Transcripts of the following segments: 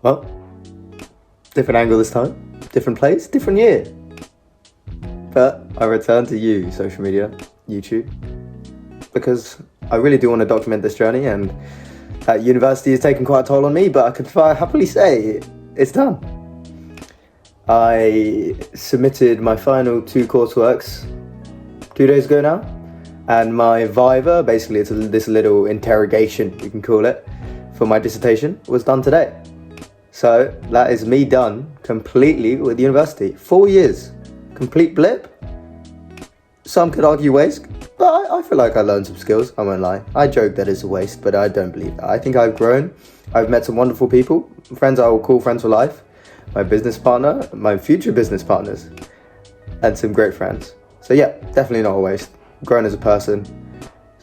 Well, different angle this time, different place, different year. But I return to you, social media, YouTube, because I really do want to document this journey, and that university has taken quite a toll on me, but I can happily say it's done. I submitted my final 2 courseworks 2 days ago now, and my viva, basically it's this little interrogation, you can call it, for my dissertation, was done today. So that is me done completely with university. 4 years, complete blip. Some could argue waste, but I feel like I learned some skills, I won't lie. I joke that it's a waste, but I don't believe that. I think I've grown, I've met some wonderful people, friends I will call friends for life, my business partner, my future business partners, and some great friends. So yeah, definitely not a waste. Grown as a person.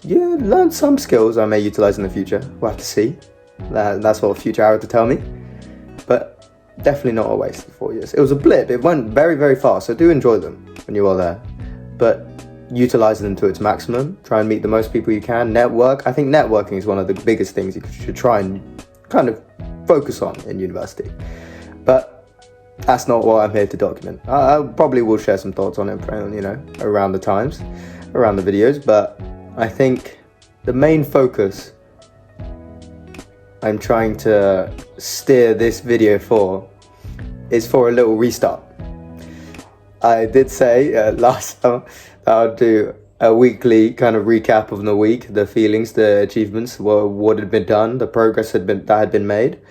Yeah, learned some skills I may utilize in the future. We'll have to see. That's what future hour to tell me. But definitely not a waste of 4 years. It was a blip. It went very, very fast. So do enjoy them when you are there. But utilize them to its maximum. Try and meet the most people you can. Network. I think networking is one of the biggest things you should try and kind of focus on in university. But that's not what I'm here to document. I probably will share some thoughts on it, around the times, around the videos. But I think the main focus I'm trying to steer this video for is for a little restart. I did say last time that I'd do a weekly kind of recap of the week, the feelings, the achievements, what had been done, the progress that had been made,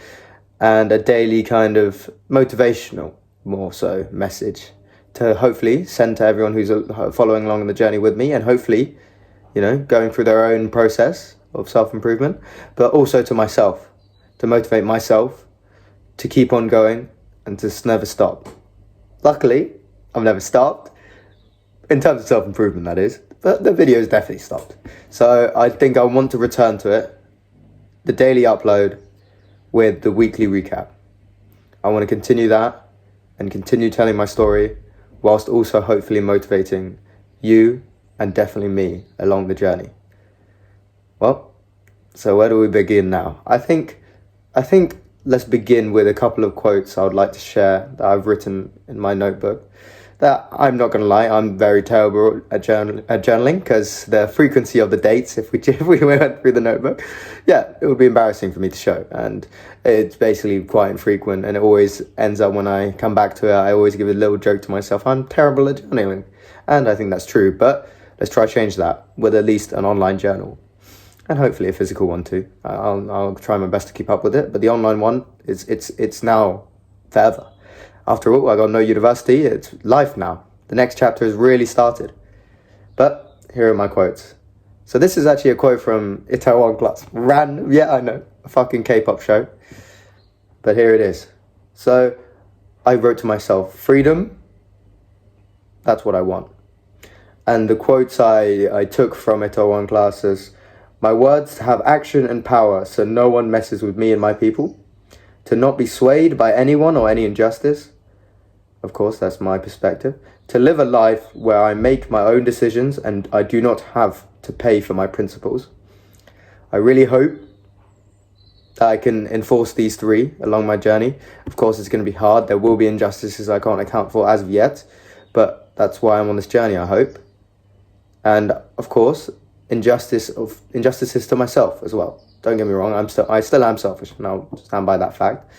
and a daily kind of motivational, more so, message to hopefully send to everyone who's following along on the journey with me, and hopefully, going through their own process of self-improvement, but also to myself, to motivate myself to keep on going and to never stop. Luckily, I've never stopped, in terms of self-improvement that is, but the video's definitely stopped. So I think I want to return to it, the daily upload with the weekly recap. I want to continue that and continue telling my story whilst also hopefully motivating you and definitely me along the journey. Well, so where do we begin now? I think let's begin with a couple of quotes I would like to share that I've written in my notebook. That I'm not going to lie, I'm very terrible at journaling, because the frequency of the dates, if we went through the notebook, yeah, it would be embarrassing for me to show. And it's basically quite infrequent, and it always ends up when I come back to it, I always give a little joke to myself, I'm terrible at journaling. And I think that's true, but let's try to change that with at least an online journal. And hopefully a physical one too. I'll try my best to keep up with it, but the online one, it's now forever. After all, I got no university, it's life now. The next chapter has really started. But here are my quotes. So this is actually a quote from Itaewon Class. Random, yeah, I know, a fucking K-pop show. But here it is. So I wrote to myself, freedom, that's what I want. And the quotes I took from Itaewon Class is, my words have action and power, so no one messes with me and my people. To not be swayed by anyone or any injustice. Of course, that's my perspective. To live a life where I make my own decisions and I do not have to pay for my principles. I really hope that I can enforce these 3 along my journey. Of course, it's going to be hard. There will be injustices I can't account for as of yet, but that's why I'm on this journey, I hope. And of course, injustices to myself as well. Don't get me wrong, I still am selfish, and I'll stand by that fact.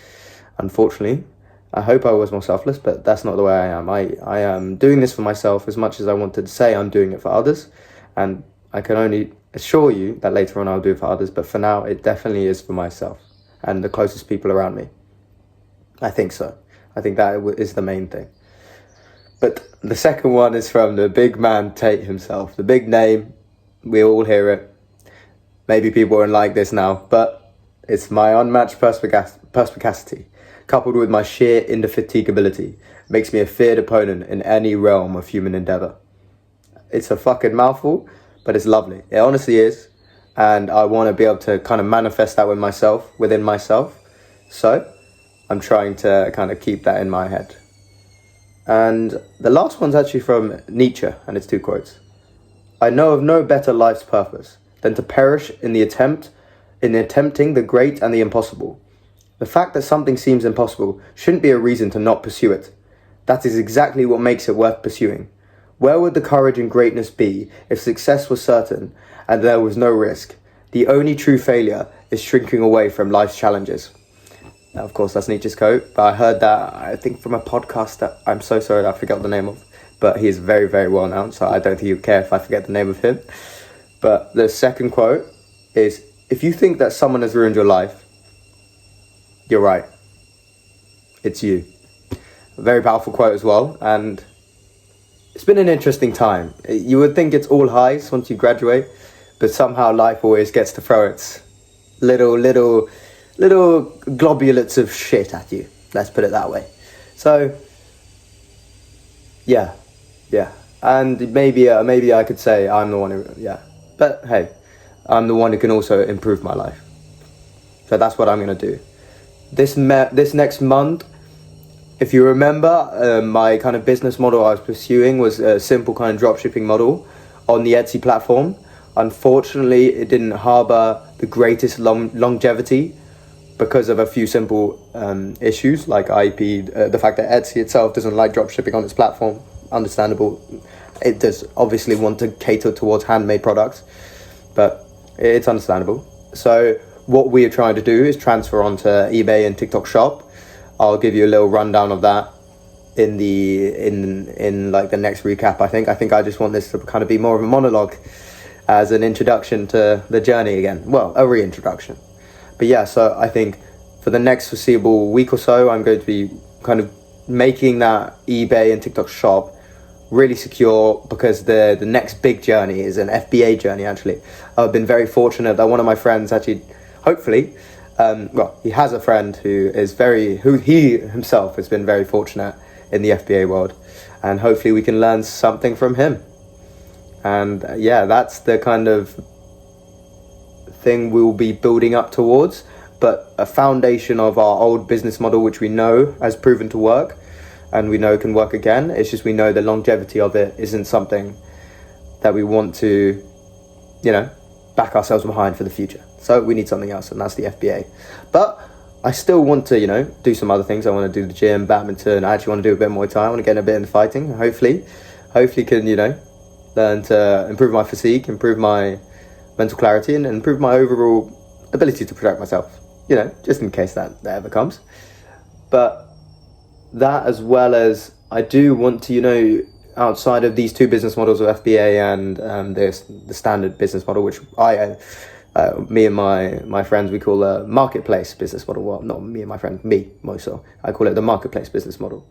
Unfortunately, I hope I was more selfless, but that's not the way I am. I am doing this for myself as much as I wanted to say I'm doing it for others, and I can only assure you that later on I'll do it for others, but for now it definitely is for myself and the closest people around me. I think so. I think that is the main thing. But the second one is from the big man Tate himself, the big name. We all hear it. Maybe people won't like this now, but it's my unmatched perspicacity, coupled with my sheer indefatigability, makes me a feared opponent in any realm of human endeavor. It's a fucking mouthful, but it's lovely. It honestly is, and I want to be able to kind of manifest that within myself. So I'm trying to kind of keep that in my head. And the last one's actually from Nietzsche, and it's 2 quotes. I know of no better life's purpose than to perish in attempting the great and the impossible, The fact that something seems impossible shouldn't be a reason to not pursue it. That is exactly what makes it worth pursuing. Where would the courage and greatness be if success was certain and there was no risk? The only true failure is shrinking away from life's challenges. Now, of course, that's Nietzsche's quote, but I heard that, I think, from a podcast that I'm so sorry that I forgot the name of, but he's very, very well known, so I don't think he'd care if I forget the name of him. But the second quote is, if you think that someone has ruined your life, you're right. It's you. A very powerful quote as well, and it's been an interesting time. You would think it's all highs once you graduate, but somehow life always gets to throw its little globulets of shit at you. Let's put it that way. So, yeah. And maybe I could say I'm the one who, But hey, I'm the one who can also improve my life. So that's what I'm going to do. This next month, if you remember, my kind of business model I was pursuing was a simple kind of dropshipping model on the Etsy platform. Unfortunately, it didn't harbor the greatest longevity because of a few simple issues like IP, the fact that Etsy itself doesn't like dropshipping on its platform. Understandable. It does obviously want to cater towards handmade products, but it's understandable. So what we are trying to do is transfer onto eBay and TikTok Shop. I'll give you a little rundown of that in like the next recap. I think I just want this to kind of be more of a monologue as an introduction to the journey again. Well, a reintroduction. But yeah, so I think for the next foreseeable week or so, I'm going to be kind of making that eBay and TikTok Shop really secure, because the next big journey is an FBA journey. Actually, I've been very fortunate that one of my friends actually, hopefully, he has a friend who he himself has been very fortunate in the FBA world, and hopefully we can learn something from him. And that's the kind of thing we'll be building up towards, but a foundation of our old business model, which we know has proven to work and we know can work again. It's just we know the longevity of it isn't something that we want to, back ourselves behind for the future. So we need something else, and that's the FBA. But I still want to, do some other things. I want to do the gym, badminton. I actually want to do a bit more time. I want to get a bit into fighting. Hopefully can, learn to improve my physique, improve my mental clarity, and improve my overall ability to protect myself, just in case that ever comes. But that, as well as I do want to, outside of these two business models of FBA and the standard business model, which me and my friends, we call a marketplace business model. Well, not me and my friend, me more so. I call it the marketplace business model.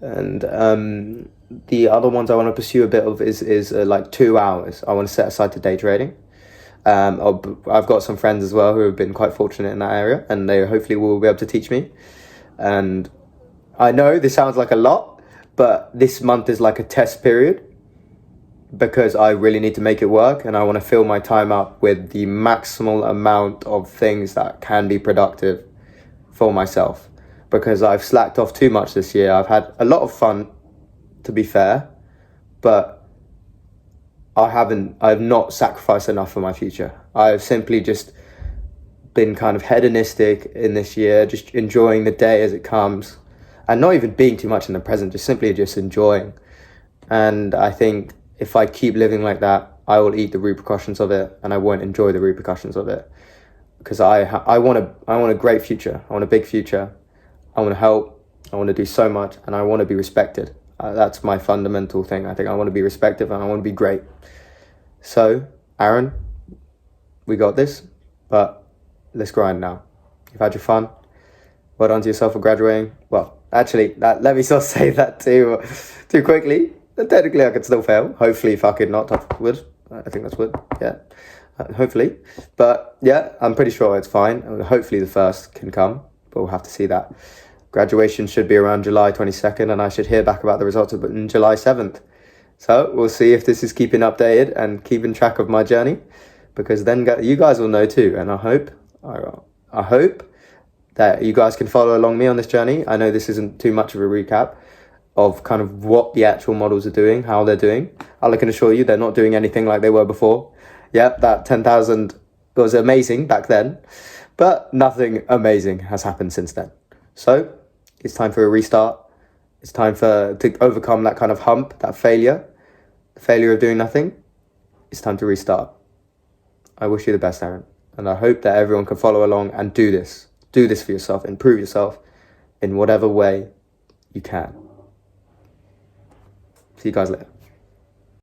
And the other ones I want to pursue a bit of is like 2 hours I want to set aside to day trading. I've got some friends as well who have been quite fortunate in that area, and they hopefully will be able to teach me. And I know this sounds like a lot, but this month is like a test period, because I really need to make it work, and I want to fill my time up with the maximal amount of things that can be productive for myself, because I've slacked off too much this year. I've had a lot of fun, to be fair, but I've not sacrificed enough for my future. I've simply just been kind of hedonistic in this year, just enjoying the day as it comes, and not even being too much in the present, simply enjoying. And I think if I keep living like that, I will eat the repercussions of it, and I won't enjoy the repercussions of it, because I want a great future. I want a big future. I want to help. I want to do so much, and I want to be respected. That's my fundamental thing. I think I want to be respected, and I want to be great. So, Aaron, we got this, but let's grind now. You've had your fun. Well done to yourself for graduating. Well, actually, let me not say that too quickly. Technically, I could still fail. Hopefully, if I could not, touch wood. I think that's wood. Yeah, hopefully. But yeah, I'm pretty sure it's fine. Hopefully, the first can come, but we'll have to see that. Graduation should be around July 22nd, and I should hear back about the results of it on July 7th. So we'll see if this is keeping updated and keeping track of my journey, because then you guys will know too. And I hope that you guys can follow along me on this journey. I know this isn't too much of a recap of kind of what the actual models are doing, how they're doing. I can assure you they're not doing anything like they were before. Yep, that 10,000 was amazing back then, But nothing amazing has happened since then. So it's time for a restart. It's time to overcome that kind of hump, that failure, the failure of doing nothing. It's time to restart. I wish you the best, Aaron. And I hope that everyone can follow along and do this. Do this for yourself. Improve yourself in whatever way you can. See you guys later.